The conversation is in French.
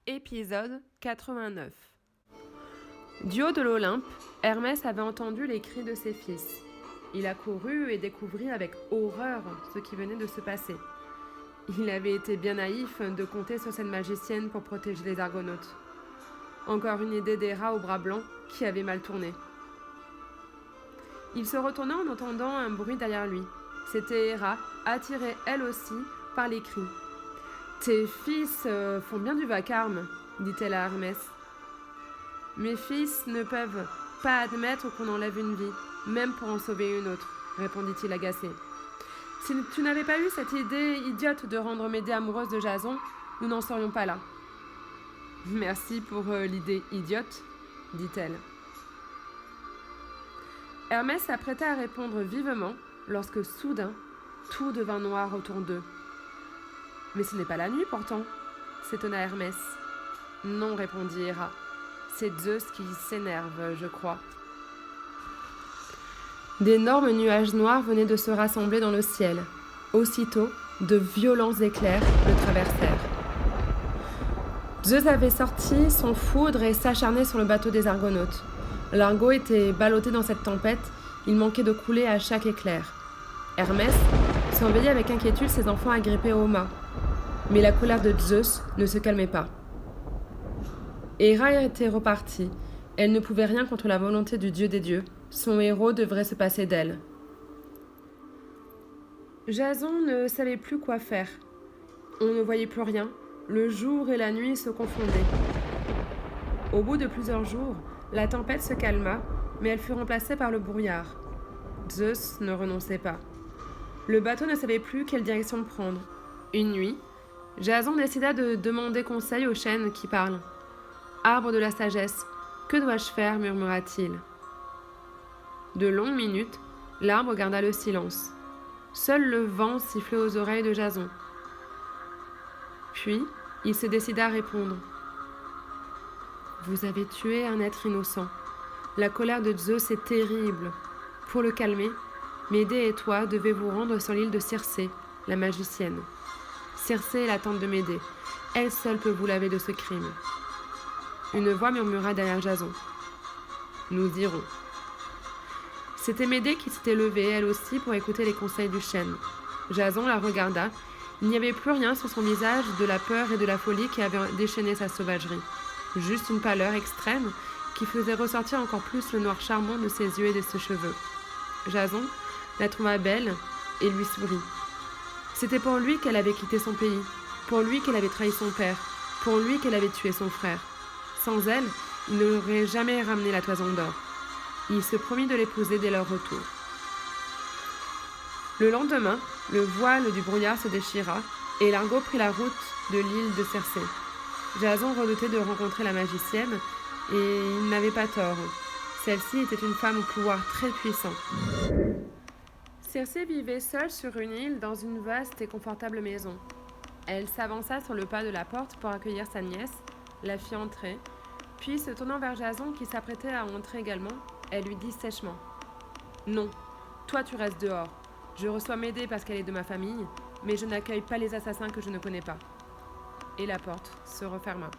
Épisode 89. Du haut de l'Olympe, Hermès avait entendu les cris de ses fils. Il accourut et découvrit avec horreur ce qui venait de se passer. Il avait été bien naïf de compter sur cette magicienne pour protéger les Argonautes. Encore une idée d'Héra au bras blanc qui avait mal tourné. Il se retourna en entendant un bruit derrière lui. C'était Héra, attirée elle aussi par les cris. « Tes fils font bien du vacarme, dit-elle à Hermès. Mes fils ne peuvent pas admettre qu'on enlève une vie, même pour en sauver une autre, répondit-il agacé. Si tu n'avais pas eu cette idée idiote de rendre Médée amoureuse de Jason, nous n'en serions pas là. Merci pour l'idée idiote, dit-elle. Hermès s'apprêtait à répondre vivement lorsque soudain, tout devint noir autour d'eux. Mais ce n'est pas la nuit pourtant, s'étonna Hermès. Non, répondit Héra. C'est Zeus qui s'énerve, je crois. D'énormes nuages noirs venaient de se rassembler dans le ciel. Aussitôt, de violents éclairs le traversèrent. Zeus avait sorti son foudre et s'acharnait sur le bateau des Argonautes. L'Argo était ballotté dans cette tempête, il manquait de couler à chaque éclair. Hermès surveillait avec inquiétude ses enfants agrippés au mât. Mais la colère de Zeus ne se calmait pas. Héra était repartie. Elle ne pouvait rien contre la volonté du dieu des dieux. Son héros devrait se passer d'elle. Jason ne savait plus quoi faire. On ne voyait plus rien. Le jour et la nuit se confondaient. Au bout de plusieurs jours, la tempête se calma, mais elle fut remplacée par le brouillard. Zeus ne renonçait pas. Le bateau ne savait plus quelle direction prendre. Une nuit, Jason décida de demander conseil au chêne qui parle. « Arbre de la sagesse, que dois-je faire » murmura-t-il. De longues minutes, l'arbre garda le silence. Seul le vent sifflait aux oreilles de Jason. Puis, il se décida à répondre. « Vous avez tué un être innocent. La colère de Zeus est terrible. Pour le calmer, Médée et toi devez vous rendre sur l'île de Circé, la magicienne. Circé est la tante de Médée. Elle seule peut vous laver de ce crime. » Une voix murmura derrière Jason. « Nous irons. » C'était Médée qui s'était levée, elle aussi, pour écouter les conseils du chêne. Jason la regarda. Il n'y avait plus rien sur son visage de la peur et de la folie qui avaient déchaîné sa sauvagerie. Juste une pâleur extrême qui faisait ressortir encore plus le noir charmant de ses yeux et de ses cheveux. Jason la trouva belle et lui sourit. C'était pour lui qu'elle avait quitté son pays, pour lui qu'elle avait trahi son père, pour lui qu'elle avait tué son frère. Sans elle, il n'aurait jamais ramené la toison d'or. Il se promit de l'épouser dès leur retour. Le lendemain, le voile du brouillard se déchira et l'Argo prit la route de l'île de Circé. Jason redoutait de rencontrer la magicienne et il n'avait pas tort. Celle-ci était une femme au pouvoir très puissant. Circé vivait seule sur une île dans une vaste et confortable maison. Elle s'avança sur le pas de la porte pour accueillir sa nièce, la fit entrer, puis se tournant vers Jason qui s'apprêtait à entrer également, elle lui dit sèchement « Non, toi tu restes dehors. Je reçois Médée parce qu'elle est de ma famille, mais je n'accueille pas les assassins que je ne connais pas. » Et la porte se referma.